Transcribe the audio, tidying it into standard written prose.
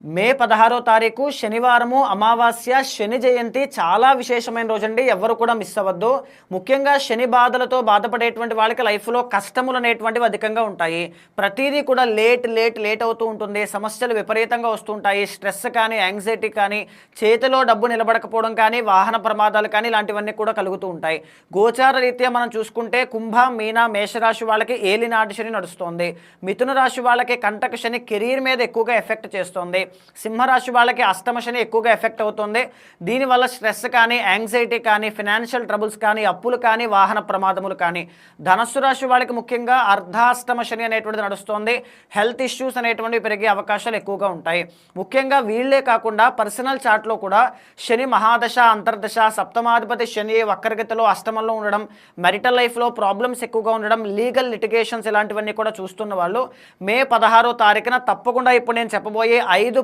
మే 16 తారీఖు శనివారము అమావాస్య శని జయంతి చాలా విశేషమైన రోజండి. ఎవ్వరు కూడా మిస్ అవ్వద్దు. ముఖ్యంగా శని బాధలతో బాధపడేటువంటి వాళ్ళకి లైఫ్‌లో కష్టములు అనేటువంటివి అధికంగా ఉంటాయి. ప్రతీదీ కూడా లేట్ అవుతూ ఉంటుంది. సమస్యలు విపరీతంగా వస్తూ ఉంటాయి. స్ట్రెస్ కానీ, యాంగ్జైటీ కానీ, చేతిలో డబ్బు నిలబడకపోవడం కానీ, వాహన ప్రమాదాలు కానీ ఇలాంటివన్నీ కూడా కలుగుతూ ఉంటాయి. గోచార రీత్యా మనం చూసుకుంటే కుంభ, మీన, మేషరాశి వాళ్ళకి ఏలినాటి శని నడుస్తోంది. మిథున రాశి వాళ్ళకి కంటక శని కెరీర్ మీద ఎక్కువగా ఎఫెక్ట్ చేస్తోంది. సింహరాశి వాళ్ళకి అష్టమ శని ఎక్కువగా ఎఫెక్ట్ అవుతుంది. దీనివల్ల స్ట్రెస్ కానీ, యాంగ్జైటీ కానీ, ఫినాన్షియల్ ట్రబుల్స్ కానీ, అప్పులు కానీ, వాహన ప్రమాదములు కానీ. ధనస్సు రాశి వాళ్ళకి ముఖ్యంగా అర్ధాష్టమ శని అనేటువంటిది నడుస్తోంది. హెల్త్ ఇష్యూస్ అనేటువంటివి పెరిగే అవకాశాలు ఎక్కువగా ఉంటాయి. ముఖ్యంగా వీళ్ళే కాకుండా పర్సనల్ చార్ట్లో కూడా శని మహాదశ, అంతర్దశ, సప్తమాధిపతి శని వక్రగతిలో అష్టమంలో ఉండడం, మెరిటల్ లైఫ్లో ప్రాబ్లమ్స్ ఎక్కువగా ఉండడం, లీగల్ లిటిగేషన్స్ ఇలాంటివన్నీ కూడా చూస్తున్న వాళ్ళు మే 16 తారీఖున తప్పకుండా ఇప్పుడు నేను చెప్పబోయే 5